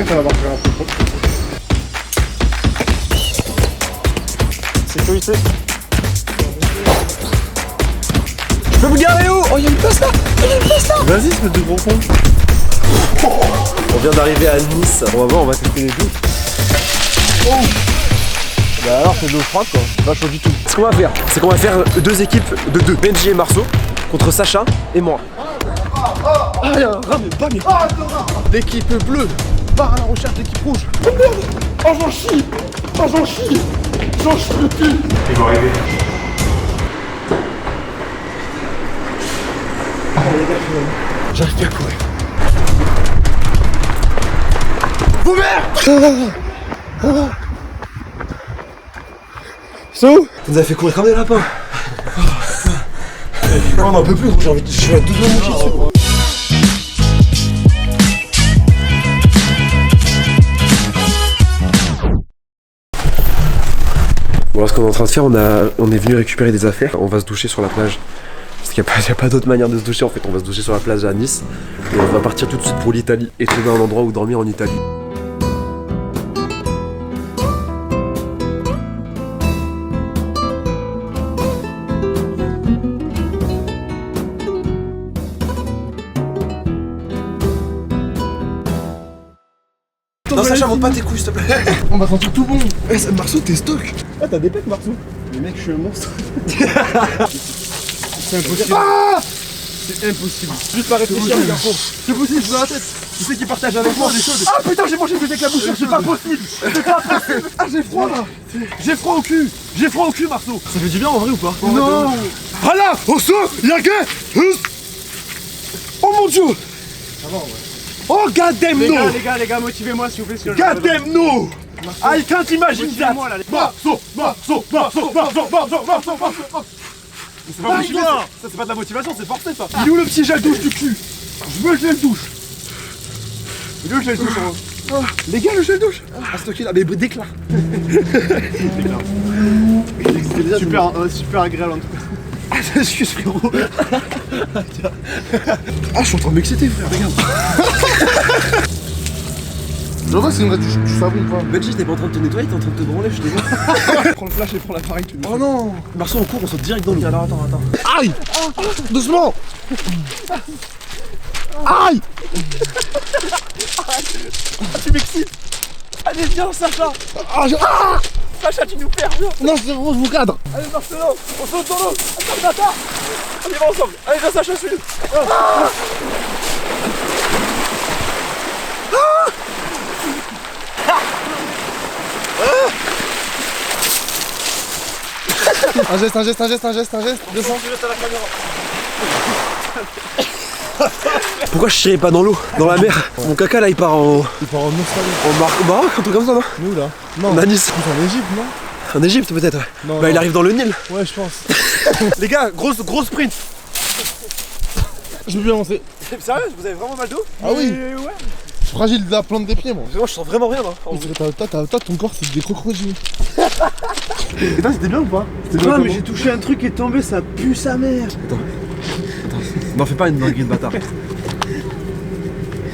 que ça va marcher un peu. Sécurité. Je peux vous garer où? Oh, il y a une place là! Il y a une place là! Vas-y, espèce de gros con. On vient d'arriver à Nice. On va voir, on va tester les douches. Oh. Bah alors, c'est de l'eau froide quoi. Pas chaud du tout. Ce qu'on va faire, c'est qu'on va faire deux équipes de deux. Benji et Marceau contre Sacha et moi. Ah, y'a un rat, mais pas mais. Ah, l'équipe bleue part à la recherche d'équipe rouge. Oh merde! Oh, j'en chie! Oh, j'en chie! J'en chie le cul! Ils vont arriver. J'arrive plus à courir. Ouvert! C'est où? On nous a fait courir comme des lapins. On n'en peut plus, j'ai envie de. Je suis à 2 doigts de moucher dessus. Bon, là, ce qu'on est en train de faire, on est venu récupérer des affaires. On va se doucher sur la plage. Parce qu'il n'y a pas d'autre manière de se doucher en fait. On va se doucher sur la plage à Nice. Et on va partir tout de suite pour l'Italie. Et trouver un endroit où dormir en Italie. Non, Sacha, monte pas tes couilles s'il te plaît. On va sentir tout bon. Eh, Marceau, t'es stock. Ah, t'as des pecs, Marceau. Mais mec, je suis un monstre. C'est impossible. Ah, c'est impossible. Juste pas réfléchir, les garçons. C'est possible, je dans la tête. Tu sais qu'ils partagent avec moi des choses. Ah putain, j'ai mangé des éclaboussures, c'est pas possible. C'est pas possible. Ah, j'ai froid là. J'ai froid au cul. J'ai froid au cul, Marceau. Ça fait du bien en vrai ou pas? Non. Ah là, au saut, y'a qu'un. Oh mon dieu. Ça va, ouais. Oh, god damn no. Les gars, motivez-moi s'il vous plaît. God damn no. I can't imagine that. Marceau. C'est pas motivé, ça c'est pas de la motivation, c'est forcé ça. Il est où le petit gel douche du cul? Je veux le gel douche. Il est où le gel douche? Les gars, le gel douche. Ah, stocké là, mais déclare. Super agréable en tout cas. Ah, excuse frérot. Ah, je suis en train de m'exciter, frère, regarde. Je vois, c'est une vraie douche, tu savais ou pas? Benji, t'es pas en train de te nettoyer, t'es en train de te branler, je te vois. Prends le flash et prends l'appareil, tu veux. Oh non. Marceau, on court, on saute direct dans l'eau. Alors attends. Aïe. Doucement. Aïe. Tu m'excites. Allez viens Sacha. Sacha tu nous perds, viens. Non, c'est bon, je vous cadre. Allez Marcelo, on saute dans l'eau. Attends. On y va ensemble. Allez viens Sacha, suis. Un geste, descends. Pourquoi je tirais pas dans l'eau, dans la mer? Mon caca là il part en. Il part en Australie. En Maroc, un truc comme ça, non? Nous là? Non. En Nice. En Égypte, non? En Égypte peut-être, ouais. Non, bah non. il arrive dans le Nil. Ouais, je pense. Les gars, gros sprint. Je veux bien avancer. Sérieux, vous avez vraiment mal d'eau? Ah oui. Ouais. Je suis fragile de la plante des pieds, moi. Moi je sens vraiment rien là. On dirait toi, ton corps, c'est des crocodiles. Et toi, c'était bien ou pas? Non mais j'ai touché un truc qui est tombé, ça pue sa mère. Attends. N'en fais pas une dinguerie de bâtard.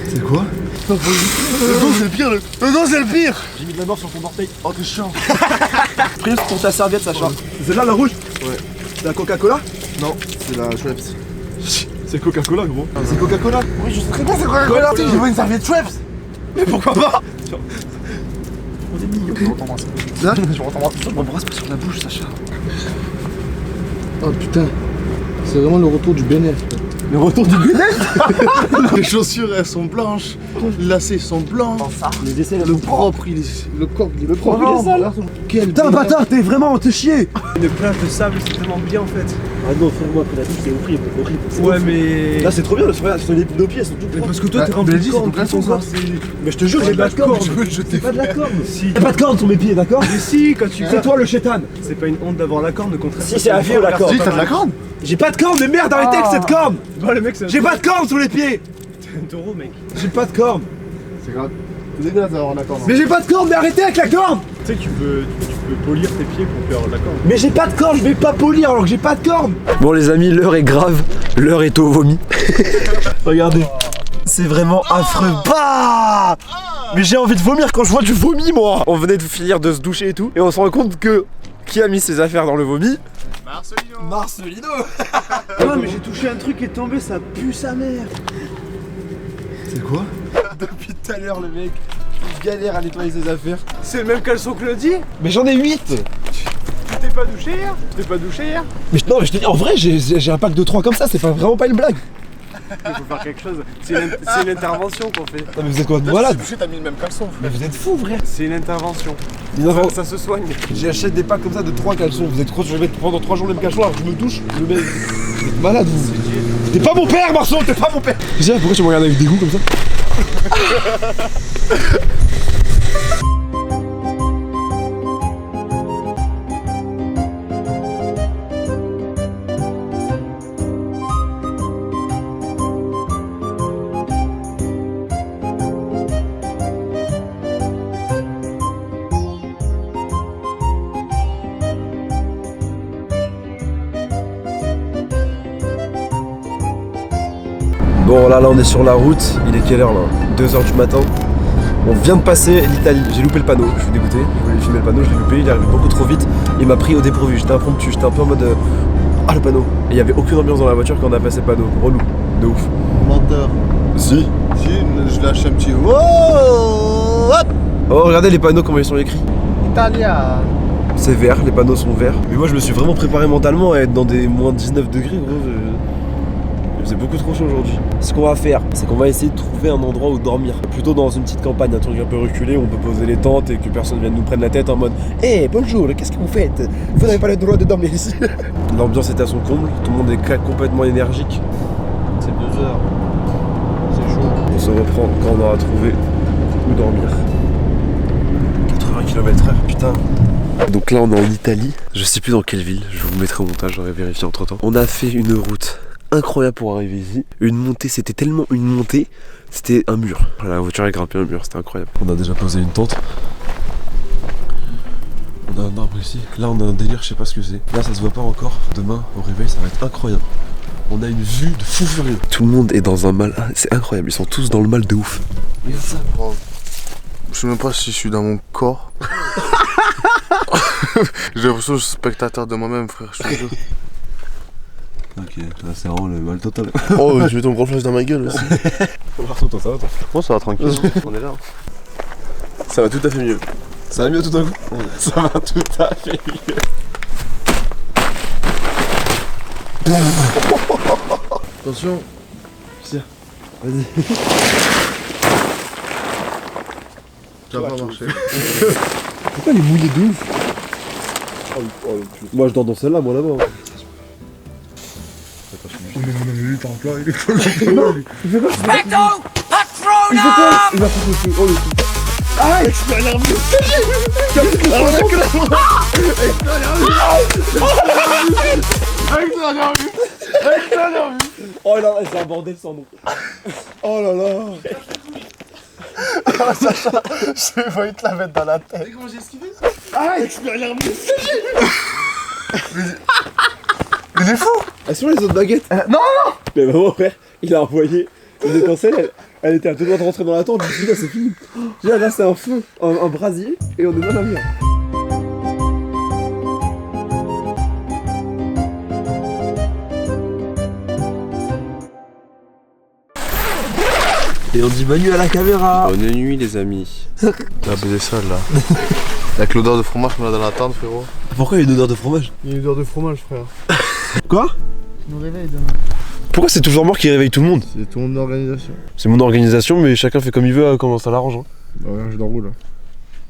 C'est quoi? Le dos, c'est le pire. Le dos, c'est le pire. J'ai mis de la mort sur ton orteil. Oh, t'es chiant. Prise pour ta serviette, Sacha. C'est là la rouge? Ouais. C'est la Coca-Cola? Non, c'est la Schweppes. C'est Coca-Cola gros. C'est Coca-Cola? Oui, je sais très bien c'est Coca-Cola. J'ai vu une serviette Schweppes. Mais pourquoi pas? On est mignon. Je t'embrasse. Là, je t'embrasse. On m'embrasse pas sur la bouche, Sacha. Oh putain. C'est vraiment le retour du bien-être. Le retour du Les chaussures, elles sont blanches. Les lacets sont blancs. Les essais, Le propre, il est. Le corps, il est propre. il est sale. Quel Putain, bâtard, t'es chier. Une plage de sable, c'est tellement bien en fait. Ah non, frère, moi, après la douche, c'est horrible. Ouais mais. Là, c'est trop bien, nos pieds sont tout Mais propres. parce que toi t'es Ouais, rempli mais de dis, cornes, c'est ton tout ton caleçon, corps, ça. c'est. Mais je te jure, j'ai pas de corne. C'est Pas de la corne. Si. Y'a pas de corne sur mes pieds, d'accord? Mais si, quand tu. C'est toi le chétan. C'est pas une honte d'avoir la corne, au contraire. Si, c'est affreux, la corne. Si, t'as de la corne? J'ai pas de corne, mais merde, arrêtez avec cette corne. Bah le mec c'est un. J'ai pas de corne sur les pieds. C'est un taureau mec. J'ai pas de corne. C'est grave. C'est dégueulasse d'avoir la corne. Mais j'ai pas de corne, mais arrêtez avec la corne. Tu sais que tu peux polir tes pieds pour faire la corne. Mais j'ai pas de corne, je vais pas polir alors que j'ai pas de corne. Bon les amis, l'heure est grave, l'heure est au vomi. Regardez, c'est vraiment affreux. Bah Mais j'ai envie de vomir quand je vois du vomi, moi. On venait de finir de se doucher et tout, et on se rend compte que qui a mis ses affaires dans le vomi? Marcelino. Non mais j'ai touché un truc qui est tombé, ça pue sa mère. C'est quoi? Depuis tout à l'heure, le mec, il galère à nettoyer ses affaires. C'est le même caleçon que Claudie. Mais j'en ai 8. Tu t'es pas douché hier? Tu t'es pas douché hier? Mais non, mais je te dis, en vrai, j'ai un pack de 3 comme ça, c'est vraiment pas une blague. Il faut faire quelque chose. C'est une intervention qu'on fait. Non, mais vous êtes quoi de malade? Douché, t'as mis le même caleçon. Mais vous êtes fous, frère. C'est une intervention. Ça se soigne. J'achète des packs comme ça de 3 caleçons. Vous êtes quoi? Je vais mettre pendant 3 jours le même caleçon alors que je me douche, je le mets. Vous êtes malade, vous. T'es pas mon père, Marceau, t'es pas mon père. Déjà, pourquoi tu me regardes avec dégoût comme ça? Bon là on est sur la route, il est quelle heure là? 2h du matin. On vient de passer l'Italie, j'ai loupé le panneau, je suis dégoûté, je voulais filmer le panneau, je l'ai loupé, il est arrivé beaucoup trop vite, il m'a pris au dépourvu, j'étais impromptu, j'étais un peu en mode ah le panneau. Et il y avait aucune ambiance dans la voiture quand on a passé le panneau, relou, de ouf. Menteur. Si. Si, je lâche un petit. Wow. Oh regardez les panneaux comment ils sont écrits. Italia. C'est vert, les panneaux sont verts. Mais moi je me suis vraiment préparé mentalement à être dans des moins 19 degrés gros. C'est beaucoup trop chaud aujourd'hui. Ce qu'on va faire, c'est qu'on va essayer de trouver un endroit où dormir. Plutôt dans une petite campagne, un truc un peu reculé où on peut poser les tentes et que personne vienne nous prendre la tête en mode hey, bonjour, qu'est-ce que vous faites? Vous n'avez pas le droit de dormir ici. L'ambiance est à son comble, tout le monde est complètement énergique. C'est 2 heures. C'est chaud. On se reprend quand on aura trouvé où dormir. 80 km/h, putain. Donc là on est en Italie, je sais plus dans quelle ville, je vous mettrai au montage, j'aurais vérifié entre temps. On a fait une route incroyable pour arriver ici. Une montée, c'était tellement une montée, c'était un mur. La voiture a grimpé un mur, c'était incroyable. On a déjà posé une tente. On a un arbre ici. Là on a un délire, je sais pas ce que c'est. Là ça se voit pas encore. Demain au réveil ça va être incroyable. On a une vue de fou furieux. Tout le monde est dans un mal, c'est incroyable, ils sont tous dans le mal de ouf. Regarde ça. Je sais même pas si je suis dans mon corps. J'ai l'impression que je suis spectateur de moi-même, frère, je te jure. Ok, là c'est vraiment le mal total. Oh, tu mets ton gros flash dans ma gueule aussi. Toi ça va toi? Moi ça va tranquille, on est là. Ça va tout à fait mieux. Ça va mieux tout d'un coup? Ça va tout à fait mieux. Attention. Tiens, vas-y. Ça va pas marcher. Pourquoi elle est mouillée de ouf? Moi je dors dans celle-là, moi là-bas. Il va foutre le feu. Oh le feu. Ah, oh là là, c'est un bordel sans nom. Oh là là. Ah, Sacha, j'ai failli te la mettre dans la tête. Comment j'ai esquivé? Ah, expérience. Mais il est fou. Elles sont les autres baguettes? Non. Mais maman frère, il a envoyé une étincelle, elle était à 2 doigts de rentrer dans la tente, je me suis dit là c'est fini. Là c'est un feu, un brasier, et on est dans la mer. Et on dit Manu à la caméra. Bonne nuit les amis. T'as baisé ça là. Avec l'odeur de fromage qu'on a dans la tente, frérot. Pourquoi il y a une odeur de fromage? Il y a une odeur de fromage, frère. Quoi? Je nous réveille demain. Pourquoi c'est toujours moi qui réveille tout le monde? C'est ton organisation. C'est mon organisation, mais chacun fait comme il veut, comment ça l'arrange. Hein. Bah ouais, je dors où là?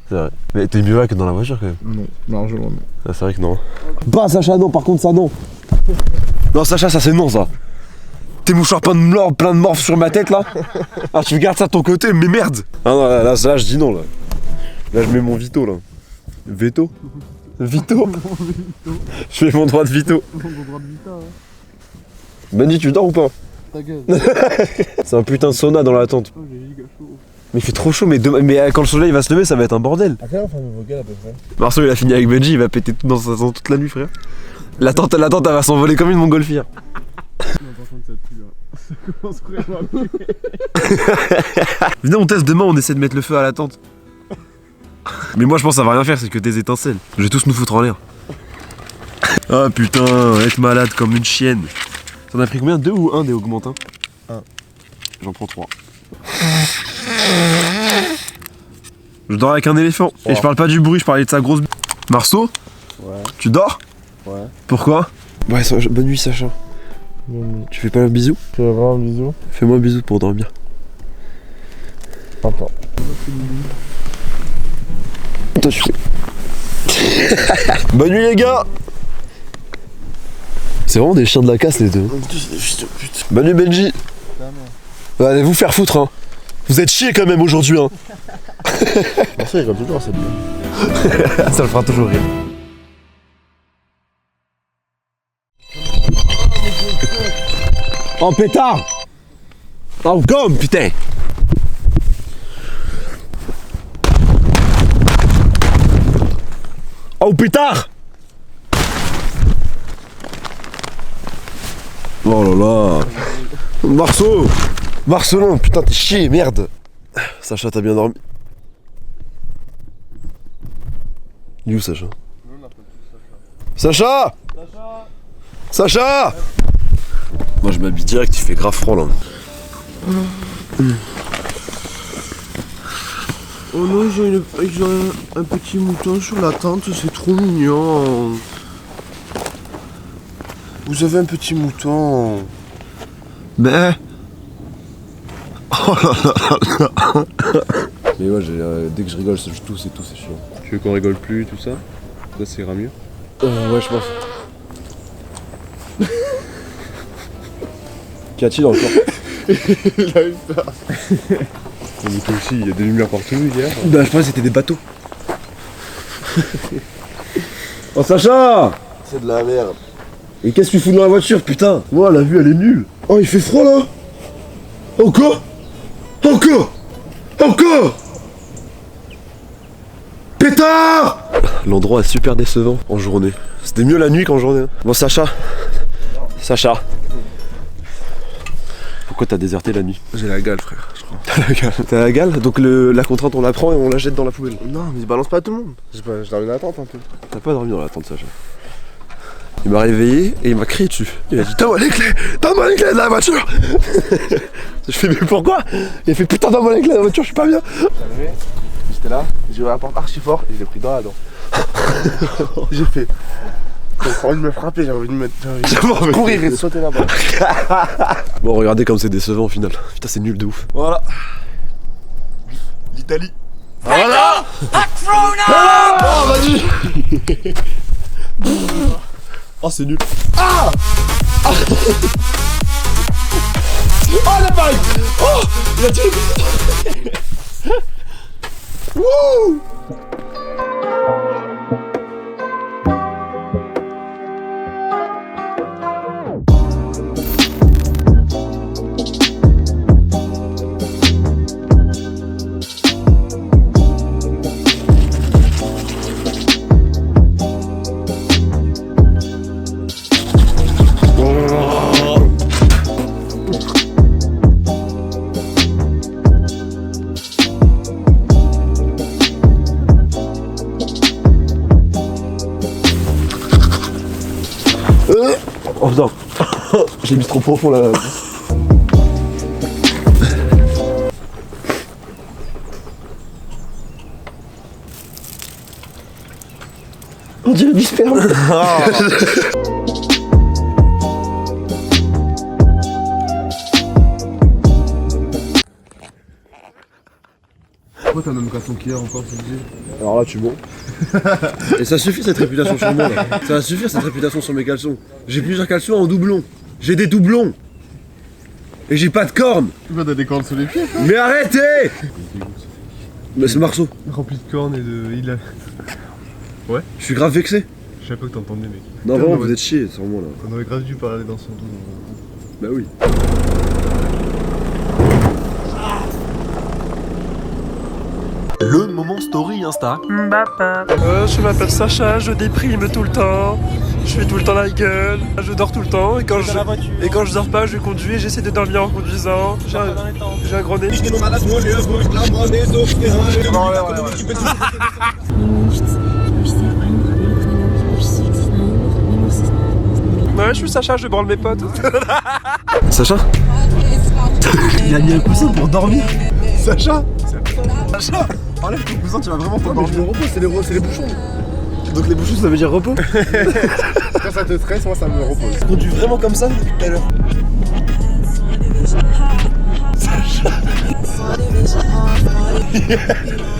C'est vrai. Mais t'es mieux là que dans la voiture quand même. Non, largement non. Ah, c'est vrai que non. Pas Sacha, non, par contre ça non. Non Sacha, ça c'est non ça. Tes mouchoirs plein de morphes sur ma tête là. Ah tu gardes ça de ton côté, mais merde. Ah non, là je dis non là. Là je mets mon Vito là. Veto? Vito. Je fais mon droit de Vito. Benji, tu dors ou pas? Ta gueule. C'est un putain de sauna dans la tente. Oh, j'ai giga chaud. Mais il fait trop chaud, mais quand le soleil va se lever, ça va être un bordel. À quelle heure on fait nos vocales à peu près? Marceau il a fini avec Benji, il va péter tout dans sa tente toute la nuit frère. La tente elle va s'envoler comme une montgolfière. Non, par contre, ça pue là. Venez, on teste demain, on essaie de mettre le feu à la tente. Mais moi je pense que ça va rien faire, c'est que des étincelles. Je vais tous nous foutre en l'air. Ah putain, être malade comme une chienne. T'en as pris combien? 2 ou 1 des augmentins? 1. J'en prends 3. Je dors avec un éléphant. Et je parle pas du bruit, je parlais de sa grosse... Marceau? Ouais. Tu dors? Ouais. Pourquoi? Ouais, bonne nuit Sacha. Tu fais pas un bisou? Tu veux avoir un bisou? Fais-moi un bisou pour dormir. Attends. Toi tu fais. Bonne nuit les gars. C'est vraiment des chiens de la casse les deux. Bonne nuit Benji. Allez vous faire foutre hein. Vous êtes chiés quand même aujourd'hui hein. Ça il rigole toujours, c'est bien. Ça le fera toujours rire. Oh pétard. Oh gomme putain. Oh pétard. Oh là là. Marcelin, putain t'es chier, merde. Sacha t'as bien dormi? Il est où Sacha? Sacha. Sacha. Moi je m'habille direct, il fait grave froid là. Oh non, ils ont un petit mouton sur la tente, c'est trop mignon. Vous avez un petit mouton. Mais. Oh là là là. Mais ouais, dès que je rigole, je tousse et tout, c'est chiant. Tu veux qu'on rigole plus, tout ça? Ça ira mieux. Ouais, je pense. Qu'y a-t-il encore? Il a eu peur. Mais toi aussi, il y a des lumières partout hier. Bah, je pensais que c'était des bateaux. Oh Sacha! C'est de la merde. Et qu'est-ce que tu fous dans la voiture, putain? Ouais, la vue elle est nulle. Oh, il fait froid là! Encore? Pétard! L'endroit est super décevant en journée. C'était mieux la nuit qu'en journée. Bon, Sacha. Pourquoi t'as déserté la nuit? J'ai la gale, frère, je crois. T'as la gale? Donc la contrainte on la prend et on la jette dans la poubelle. Non, mais balance pas tout le monde. Je dormi dans la tente un peu. T'as pas dormi dans la tente, Sacha. Il m'a réveillé et il m'a crié dessus. Il a dit donne-moi les clés de la voiture. Je fais mais pourquoi? Il a fait putain donne-moi les clés de la voiture, je suis pas bien. J'étais là, j'ai ouvert la porte archi fort et je l'ai pris dans la dent. J'ai fait. J'ai envie de me frapper, j'ai envie de courir et de sauter là-bas. Bon regardez comme c'est décevant au final. Putain c'est nul de ouf. Voilà. L'Italie. Voilà. Oh vas-y. Oh c'est nul. Ah. Oh la balle. Oh il a tiré. Wouh. Oh putain. J'ai mis trop profond là. On dirait du sperme. Pourquoi t'as même caleçon qu'hier encore, tu me dis? Alors là tu mens. Et ça suffit cette réputation sur moi là. Ça va suffire cette réputation sur mes caleçons. J'ai plusieurs caleçons en doublon. J'ai des doublons. Et j'ai pas de cornes. Pourquoi t'as des cornes sous les pieds? Mais arrêtez. Mais c'est Marceau. Rempli de cornes et de. Il a. Ouais? Je suis grave vexé. Je savais pas que t'entendais, mec. Non vraiment vous êtes chiés sur moi là. On aurait grave dû parler dans son dos. Bah oui. Le moment story Insta. Je m'appelle Sacha, je déprime tout le temps. Je fais tout le temps la gueule, je dors tout le temps et quand je dors pas, je conduis et j'essaie de dormir en conduisant. J'ai un gros nez. Ouais, je suis Sacha, je branle mes potes. Sacha? Il a mis un coussin pour dormir. Sacha? Sacha? Enlève ton coussin, tu vas vraiment pas dormir. Le repos, c'est les bouchons. Donc les bouchons, ça veut dire repos? Quand ça te stresse, moi ça me repose. Tu conduis vraiment comme ça depuis tout à l'heure?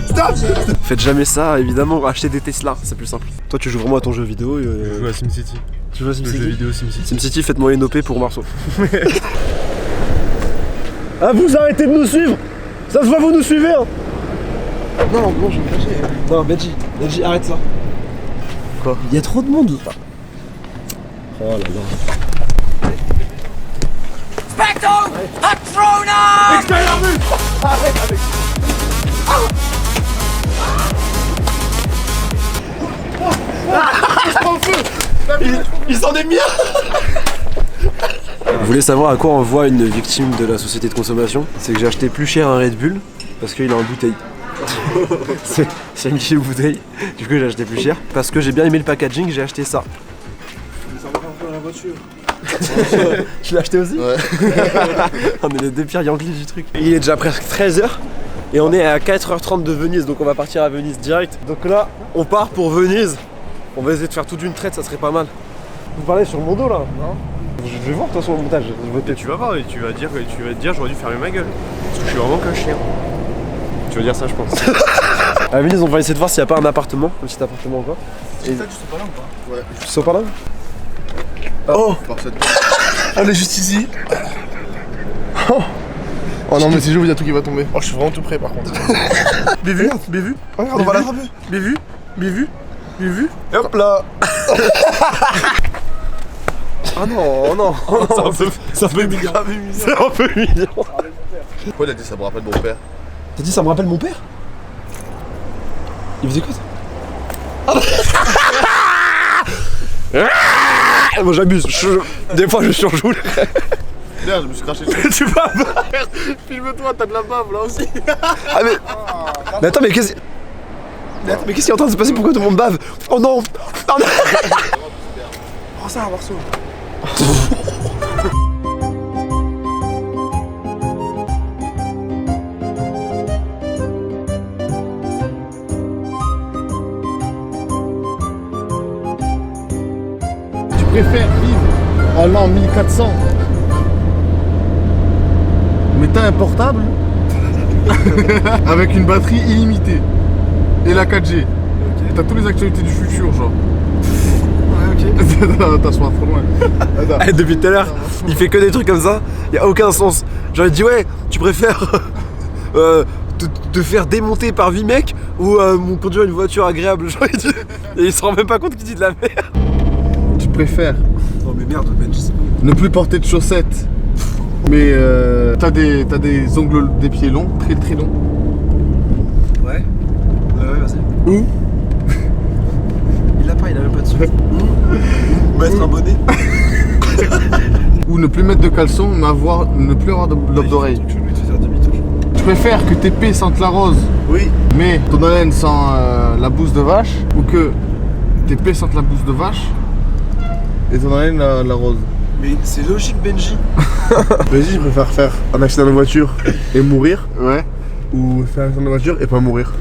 Stop! Faites jamais ça, évidemment, achetez des Tesla, c'est plus simple. Toi tu joues vraiment à ton jeu vidéo Je joue à SimCity. Tu joues à SimCity? Le jeu vidéo SimCity. SimCity, faites-moi une OP pour Marceau. Ah, vous arrêtez de nous suivre! Ça se voit, vous nous suivez hein. Non, je vais me cacher. Non, Benji, arrête ça. Quoi? Il y a trop de monde là. Oh là là. Spectre Patronum! Extérieur vue! Arrête avec. Il s'en est mis. Vous voulez savoir à quoi on voit une victime de la société de consommation? C'est que j'ai acheté plus cher un Red Bull parce qu'il est en bouteille. C'est une petite bouteille, du coup j'ai acheté plus cher. Parce que j'ai bien aimé le packaging, j'ai acheté ça. Ça va rentrer dans la voiture. Tu l'as acheté aussi? Ouais. On est les deux pires Yankees du truc. Il est déjà presque 13h et on est à 4h30 de Venise, donc on va partir à Venise direct. Donc là, on part pour Venise. On va essayer de faire tout d'une traite, ça serait pas mal. Vous parlez sur mon dos là? Non. Je vais voir de toute façon le montage. Tu vas voir et tu vas te dire j'aurais dû fermer ma gueule. Parce que je suis vraiment qu'un chien. Tu vas dire ça je pense. À Venise, on va essayer de voir s'il n'y a pas un appartement, un petit appartement encore. Et ça, tu sais pas là ou pas? Ouais. Tu sors par là? Oh! On est juste ici. Oh non, mais si j'ouvre, il y a tout qui va tomber. Oh, je suis vraiment tout prêt par contre. Bévu. Regarde, on va l'attraper. Bévu. Et hop là. Ah non, non! Ça fait mignon. C'est un peu mignon! Pourquoi il a dit ça me rappelle mon père? T'as dit ça me rappelle mon père? Il faisait quoi ça? Moi j'abuse, des fois je surjoue. Merde, je me suis craché dessus. Tu vas. Filme-toi, t'as de la bave là aussi. Ah mais attends, mais qu'est-ce qui est en train de se passer? Pourquoi tout le monde bave? Oh non! Oh non! Oh, ça, un morceau. Tu préfères vivre en l'an 1400 mais t'as un portable avec une batterie illimitée et la 4G. T'as toutes les actualités du futur, genre. Ouais, ok. T'as soit trop loin. Eh, depuis tout à l'heure, il fait que des trucs comme ça, y a aucun sens. Genre il dit ouais, tu préfères te faire démonter par 8 mecs ou conduire une voiture agréable. Genre il dit, et il se rend même pas compte qu'il dit de la merde. Tu préfères Oh mais merde, Ben, je sais pas. ne plus porter de chaussettes, mais t'as des ongles des pieds longs, très très longs. Ouais. Ouais, vas-y. Ou Il l'a pas, il a même pas de sous. Mettre un bonnet. Ou ne plus mettre de caleçon, mais ne plus avoir de lobe d'oreille. Tu préfères que tes pieds sentent la rose, Oui. mais ton haleine sent la bouse de vache, ou que tes pieds sentent la bouse de vache et ton haleine la rose? Mais c'est logique, Benji. Vas-y, je préfère faire un accident de voiture et mourir. Ouais. Ou faire un accident de voiture et pas mourir.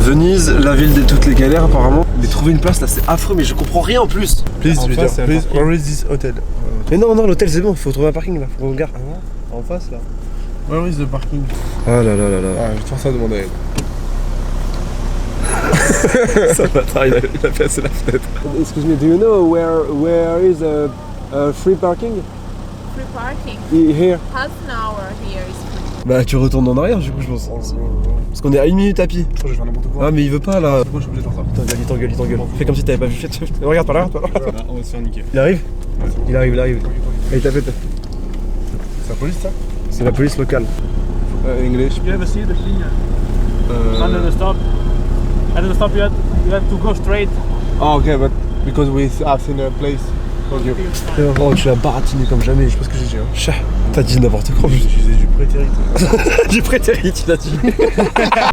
Venise, la ville de toutes les galères apparemment. Mais trouver une place là c'est affreux, mais je comprends rien en plus. Please, je veux dire, please, where is this hotel? Mais non, l'hôtel c'est bon, faut trouver un parking là, faut qu'on regarde. En face là. Where is the parking? Ah là là là là. Ah, je vais te faire ça demander à elle. Ça va, il a fait assez la fenêtre. Excuse me, do you know where is a free parking? Free parking. Here. Half an hour here is free. Bah tu retournes en arrière du coup je pense. Parce qu'on est à 1 minute à pied. Je crois que je vais faire n'importe quoi. Ah mais il veut pas là. Moi je suis obligé de faire ça. Il t'engueule. Fais comme si t'avais pas vu. Regarde par là. On va se faire niquer. Il arrive? Il arrive. Et il t'appelle. C'est la police ça? C'est la police locale. English. You ever see the thing? Under the stop yet? You have to go straight. Oh, okay, but because we have seen a place. Thank you. Oh, tu l'as baratiné comme jamais, je sais pas ce que j'ai dit. Hein. T'as dit n'importe quoi. J'ai du prétérit. Du prétérit, tu l'as dit.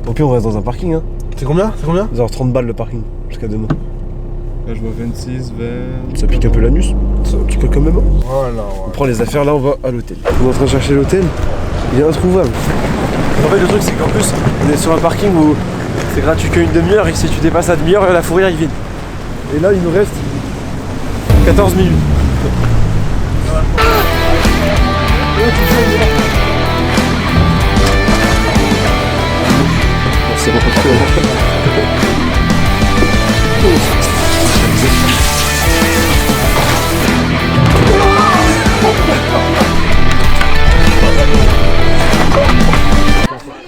Au pire, on reste dans un parking. Hein. C'est combien? C'est combien? Genre 30 balles le parking, jusqu'à demain. Là, je vois 26, 20. Ça pique un peu l'anus. Ça pique quand même. Hein. Voilà, On prend les affaires, là, on va à l'hôtel. On est en train de chercher l'hôtel. Il est introuvable. En fait, le truc, c'est qu'en plus, on est sur un parking où c'est gratuit qu'une demi-heure et que si tu dépasses la demi-heure, la fourrière est vide. Et là, il nous reste 14 minutes. C'est bon.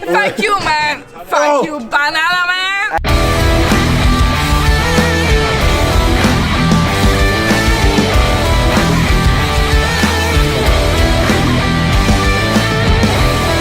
Thank you, man. Thank you, banana.